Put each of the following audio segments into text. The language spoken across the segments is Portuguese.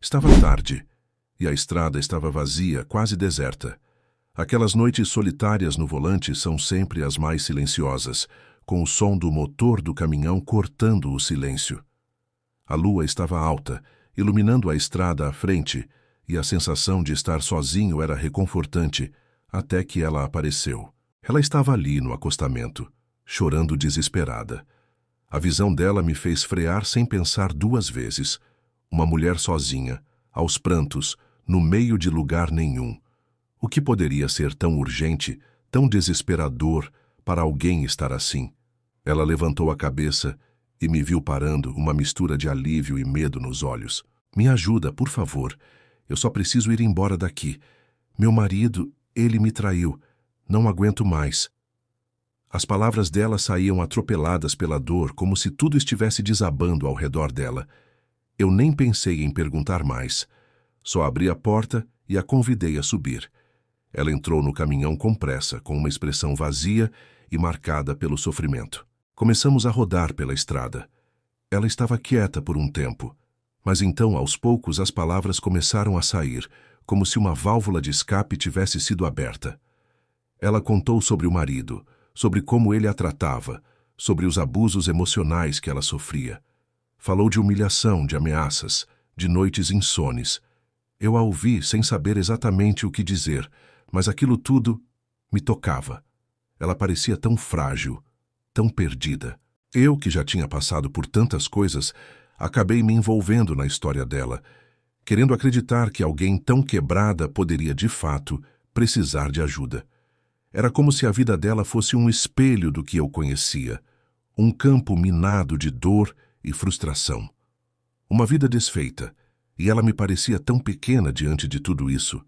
Estava tarde, e a estrada estava vazia, quase deserta. Aquelas noites solitárias no volante são sempre as mais silenciosas, com o som do motor do caminhão cortando o silêncio. A lua estava alta, iluminando a estrada à frente, e a sensação de estar sozinho era reconfortante, até que ela apareceu. Ela estava ali no acostamento, chorando desesperada. A visão dela me fez frear sem pensar duas vezes. Uma mulher sozinha, aos prantos, no meio de lugar nenhum. O que poderia ser tão urgente, tão desesperador, para alguém estar assim? Ela levantou a cabeça e me viu parando, uma mistura de alívio e medo nos olhos. Me ajuda, por favor. Eu só preciso ir embora daqui. Meu marido, ele me traiu. Não aguento mais. As palavras dela saíam atropeladas pela dor, como se tudo estivesse desabando ao redor dela. Eu nem pensei em perguntar mais. Só abri a porta e a convidei a subir. Ela entrou no caminhão com pressa, com uma expressão vazia e marcada pelo sofrimento. Começamos a rodar pela estrada. Ela estava quieta por um tempo, mas então, aos poucos, as palavras começaram a sair, como se uma válvula de escape tivesse sido aberta. Ela contou sobre o marido, sobre como ele a tratava, sobre os abusos emocionais que ela sofria. Falou de humilhação, de ameaças, de noites insones. Eu a ouvi sem saber exatamente o que dizer, mas aquilo tudo me tocava. Ela parecia tão frágil, tão perdida. Eu, que já tinha passado por tantas coisas, acabei me envolvendo na história dela, querendo acreditar que alguém tão quebrada poderia, de fato, precisar de ajuda. Era como se a vida dela fosse um espelho do que eu conhecia, um campo minado de dor e frustração. Uma vida desfeita, e ela me parecia tão pequena diante de tudo isso.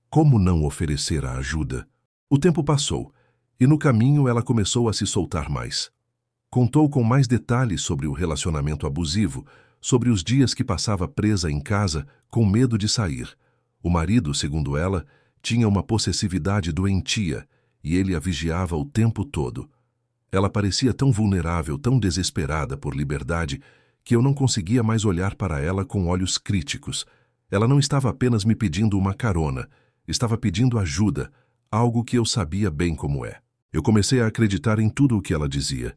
Como não oferecer a ajuda? O tempo passou, e no caminho ela começou a se soltar mais. Contou com mais detalhes sobre o relacionamento abusivo, sobre os dias que passava presa em casa com medo de sair. O marido, segundo ela, tinha uma possessividade doentia e ele a vigiava o tempo todo. Ela parecia tão vulnerável, tão desesperada por liberdade, que eu não conseguia mais olhar para ela com olhos críticos. Ela não estava apenas me pedindo uma carona, estava pedindo ajuda, algo que eu sabia bem como é. Eu comecei a acreditar em tudo o que ela dizia.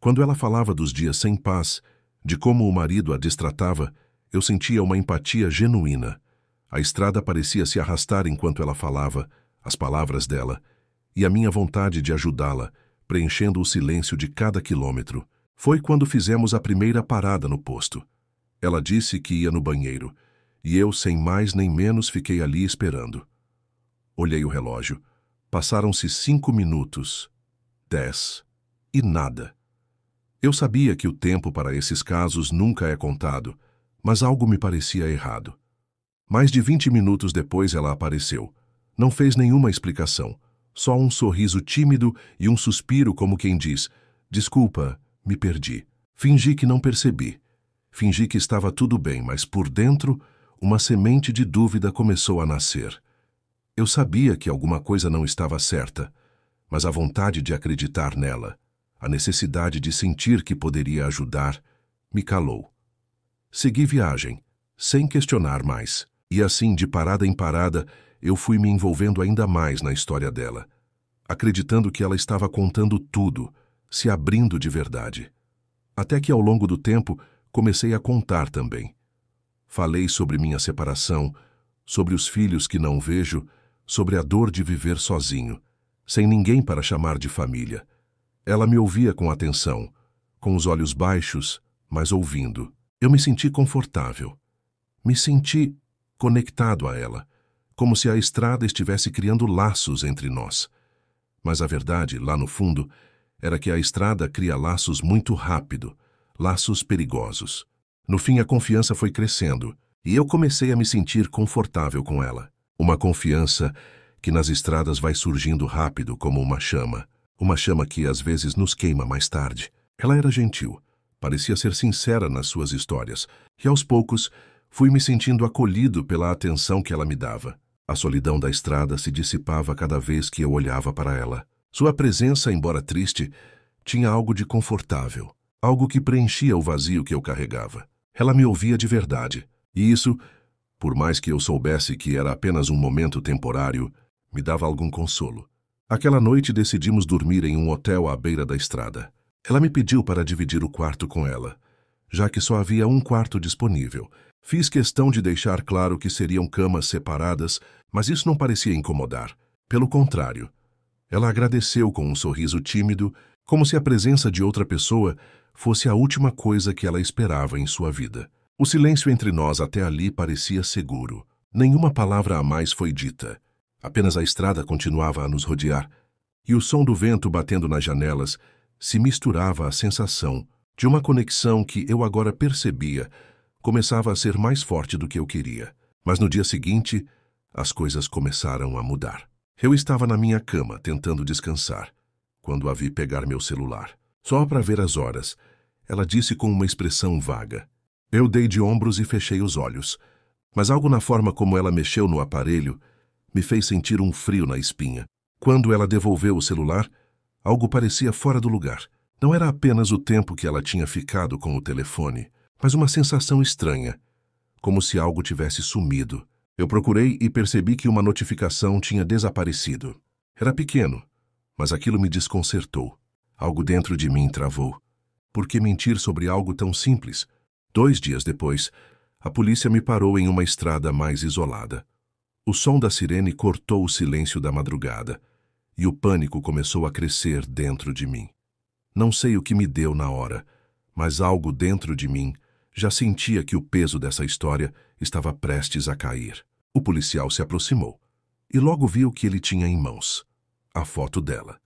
Quando ela falava dos dias sem paz, de como o marido a destratava, eu sentia uma empatia genuína. A estrada parecia se arrastar enquanto ela falava, as palavras dela, e a minha vontade de ajudá-la, preenchendo o silêncio de cada quilômetro. Foi quando fizemos a primeira parada no posto. Ela disse que ia no banheiro, e eu, sem mais nem menos, fiquei ali esperando. Olhei o relógio. Passaram-se 5 minutos, 10, e nada. Eu sabia que o tempo para esses casos nunca é contado, mas algo me parecia errado. Mais de 20 minutos depois ela apareceu. Não fez nenhuma explicação, só um sorriso tímido e um suspiro como quem diz: "Desculpa, me perdi." Fingi que não percebi. Fingi que estava tudo bem, mas por dentro, uma semente de dúvida começou a nascer. Eu sabia que alguma coisa não estava certa, mas a vontade de acreditar nela, a necessidade de sentir que poderia ajudar, me calou. Segui viagem, sem questionar mais. E assim, de parada em parada, eu fui me envolvendo ainda mais na história dela, acreditando que ela estava contando tudo, se abrindo de verdade. Até que ao longo do tempo, comecei a contar também. Falei sobre minha separação, sobre os filhos que não vejo, sobre a dor de viver sozinho, sem ninguém para chamar de família. Ela me ouvia com atenção, com os olhos baixos, mas ouvindo. Eu me senti confortável. Me senti conectado a ela, como se a estrada estivesse criando laços entre nós. Mas a verdade, lá no fundo, era que a estrada cria laços muito rápido, laços perigosos. No fim, a confiança foi crescendo, e eu comecei a me sentir confortável com ela. Uma confiança que nas estradas vai surgindo rápido como uma chama que às vezes nos queima mais tarde. Ela era gentil, parecia ser sincera nas suas histórias, e aos poucos fui me sentindo acolhido pela atenção que ela me dava. A solidão da estrada se dissipava cada vez que eu olhava para ela. Sua presença, embora triste, tinha algo de confortável, algo que preenchia o vazio que eu carregava. Ela me ouvia de verdade, E isso, por mais que eu soubesse que era apenas um momento temporário, me dava algum consolo. Aquela noite decidimos dormir em um hotel à beira da estrada. Ela me pediu para dividir o quarto com ela, já que só havia um quarto disponível. Fiz questão de deixar claro que seriam camas separadas, mas isso não parecia incomodar. Pelo contrário, ela agradeceu com um sorriso tímido, como se a presença de outra pessoa fosse a última coisa que ela esperava em sua vida. O silêncio entre nós até ali parecia seguro. Nenhuma palavra a mais foi dita. Apenas a estrada continuava a nos rodear, e o som do vento batendo nas janelas se misturava à sensação de uma conexão que eu agora percebia começava a ser mais forte do que eu queria. Mas no dia seguinte, as coisas começaram a mudar. Eu estava na minha cama, tentando descansar, quando a vi pegar meu celular. Só para ver as horas, ela disse com uma expressão vaga. Eu dei de ombros e fechei os olhos, mas algo na forma como ela mexeu no aparelho me fez sentir um frio na espinha. Quando ela devolveu o celular, algo parecia fora do lugar. Não era apenas o tempo que ela tinha ficado com o telefone, mas uma sensação estranha, como se algo tivesse sumido. Eu procurei e percebi que uma notificação tinha desaparecido. Era pequeno, mas aquilo me desconcertou. Algo dentro de mim travou. Por que mentir sobre algo tão simples? 2 dias depois, a polícia me parou em uma estrada mais isolada. O som da sirene cortou o silêncio da madrugada, e o pânico começou a crescer dentro de mim. Não sei o que me deu na hora, mas algo dentro de mim já sentia que o peso dessa história estava prestes a cair. O policial se aproximou e logo viu que ele tinha em mãos a foto dela.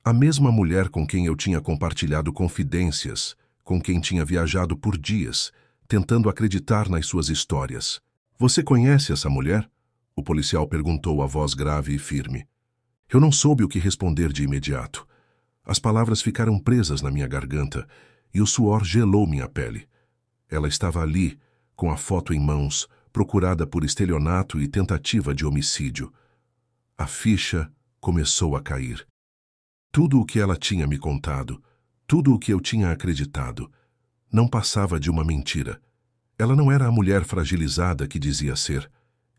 A mesma mulher com quem eu tinha compartilhado confidências, com quem tinha viajado por dias, tentando acreditar nas suas histórias. Você conhece essa mulher? O policial perguntou a voz grave e firme. Eu não soube o que responder de imediato. As palavras ficaram presas na minha garganta e o suor gelou minha pele. Ela estava ali, com a foto em mãos, procurada por estelionato e tentativa de homicídio. A ficha começou a cair. Tudo o que ela tinha me contado, tudo o que eu tinha acreditado, não passava de uma mentira. Ela não era a mulher fragilizada que dizia ser.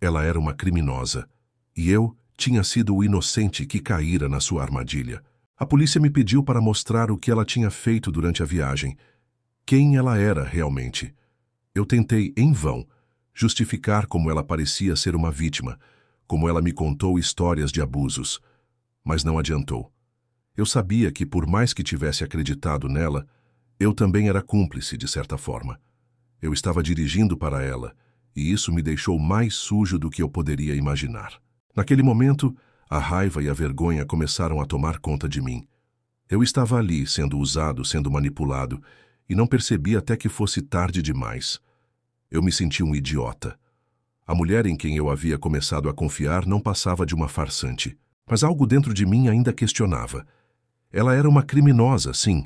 Ela era uma criminosa. E eu tinha sido o inocente que caíra na sua armadilha. A polícia me pediu para mostrar o que ela tinha feito durante a viagem. Quem ela era realmente. Eu tentei, em vão, justificar como ela parecia ser uma vítima, como ela me contou histórias de abusos. Mas não adiantou. Eu sabia que, por mais que tivesse acreditado nela, eu também era cúmplice, de certa forma. Eu estava dirigindo para ela, e isso me deixou mais sujo do que eu poderia imaginar. Naquele momento, a raiva e a vergonha começaram a tomar conta de mim. Eu estava ali, sendo usado, sendo manipulado, e não percebi até que fosse tarde demais. Eu me senti um idiota. A mulher em quem eu havia começado a confiar não passava de uma farsante, mas algo dentro de mim ainda questionava. Ela era uma criminosa, sim,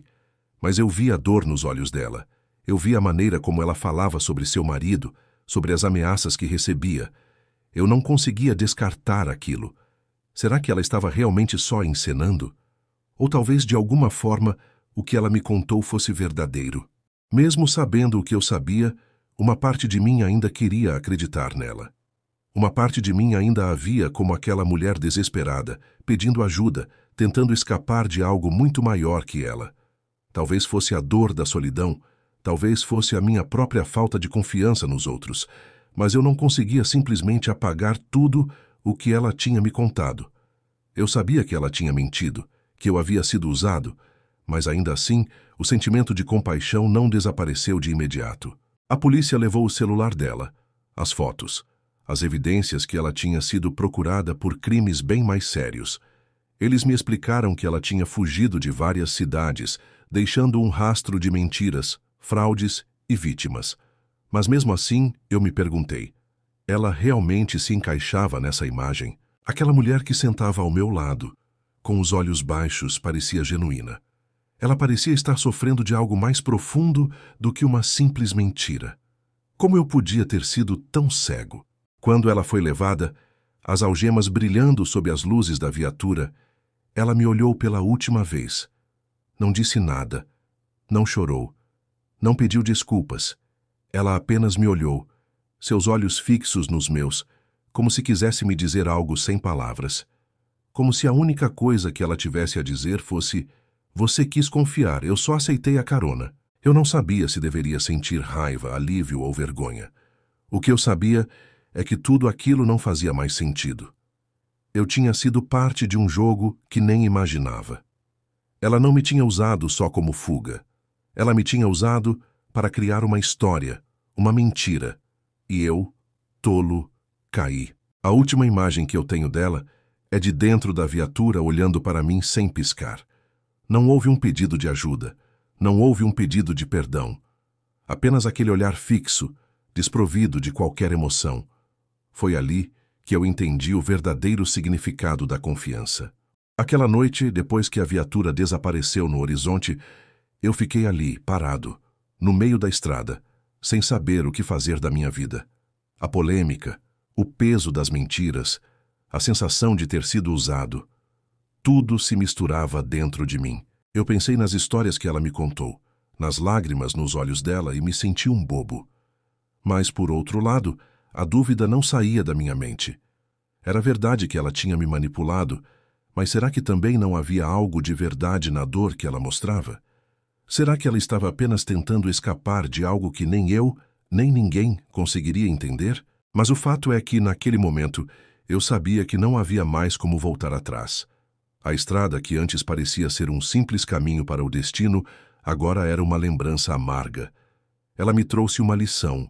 mas eu via a dor nos olhos dela. Eu via a maneira como ela falava sobre seu marido, sobre as ameaças que recebia. Eu não conseguia descartar aquilo. Será que ela estava realmente só encenando? Ou talvez, de alguma forma, o que ela me contou fosse verdadeiro. Mesmo sabendo o que eu sabia, uma parte de mim ainda queria acreditar nela. Uma parte de mim ainda a via como aquela mulher desesperada, pedindo ajuda, tentando escapar de algo muito maior que ela. Talvez fosse a dor da solidão, talvez fosse a minha própria falta de confiança nos outros, mas eu não conseguia simplesmente apagar tudo o que ela tinha me contado. Eu sabia que ela tinha mentido, que eu havia sido usado, mas ainda assim, o sentimento de compaixão não desapareceu de imediato. A polícia levou o celular dela, as fotos, as evidências que ela tinha sido procurada por crimes bem mais sérios. Eles me explicaram que ela tinha fugido de várias cidades, deixando um rastro de mentiras, fraudes e vítimas. Mas mesmo assim, eu me perguntei, ela realmente se encaixava nessa imagem? Aquela mulher que sentava ao meu lado, com os olhos baixos, parecia genuína. Ela parecia estar sofrendo de algo mais profundo do que uma simples mentira. Como eu podia ter sido tão cego? Quando ela foi levada, as algemas brilhando sob as luzes da viatura, ela me olhou pela última vez. Não disse nada, não chorou, não pediu desculpas. Ela apenas me olhou, seus olhos fixos nos meus, como se quisesse me dizer algo sem palavras. Como se a única coisa que ela tivesse a dizer fosse: "Você quis confiar, eu só aceitei a carona." Eu não sabia se deveria sentir raiva, alívio ou vergonha. O que eu sabia é que tudo aquilo não fazia mais sentido. Eu tinha sido parte de um jogo que nem imaginava. Ela não me tinha usado só como fuga. Ela me tinha usado para criar uma história, uma mentira. E eu, tolo, caí. A última imagem que eu tenho dela é de dentro da viatura olhando para mim sem piscar. Não houve um pedido de ajuda. Não houve um pedido de perdão. Apenas aquele olhar fixo, desprovido de qualquer emoção. Foi ali que eu entendi o verdadeiro significado da confiança. Aquela noite, depois que a viatura desapareceu no horizonte, eu fiquei ali, parado, no meio da estrada, sem saber o que fazer da minha vida. A polêmica, o peso das mentiras, a sensação de ter sido usado, tudo se misturava dentro de mim. Eu pensei nas histórias que ela me contou, nas lágrimas nos olhos dela e me senti um bobo. Mas, por outro lado, a dúvida não saía da minha mente. Era verdade que ela tinha me manipulado, mas será que também não havia algo de verdade na dor que ela mostrava? Será que ela estava apenas tentando escapar de algo que nem eu, nem ninguém conseguiria entender? Mas o fato é que, naquele momento, eu sabia que não havia mais como voltar atrás. A estrada, que antes parecia ser um simples caminho para o destino, agora era uma lembrança amarga. Ela me trouxe uma lição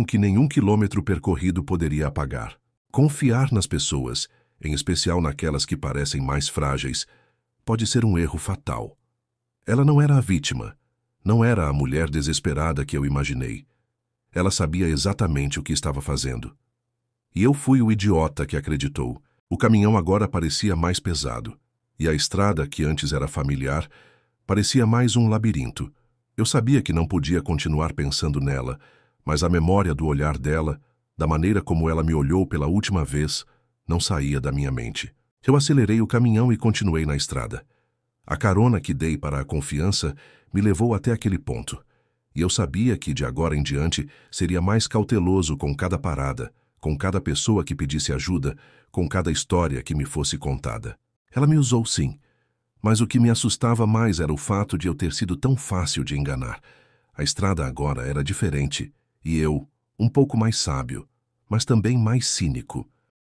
que nenhum quilômetro percorrido poderia apagar. Confiar nas pessoas, em especial naquelas que parecem mais frágeis, pode ser um erro fatal. Ela não era a vítima, não era a mulher desesperada que eu imaginei. Ela sabia exatamente o que estava fazendo. E eu fui o idiota que acreditou. O caminhão agora parecia mais pesado, e a estrada, que antes era familiar, parecia mais um labirinto. Eu sabia que não podia continuar pensando nela, mas a memória do olhar dela, da maneira como ela me olhou pela última vez, não saía da minha mente. Eu acelerei o caminhão e continuei na estrada. A carona que dei para a confiança me levou até aquele ponto, e eu sabia que, de agora em diante, seria mais cauteloso com cada parada, com cada pessoa que pedisse ajuda, com cada história que me fosse contada. Ela me usou, sim, mas o que me assustava mais era o fato de eu ter sido tão fácil de enganar. A estrada agora era diferente, e eu, um pouco mais sábio, mas também mais cínico.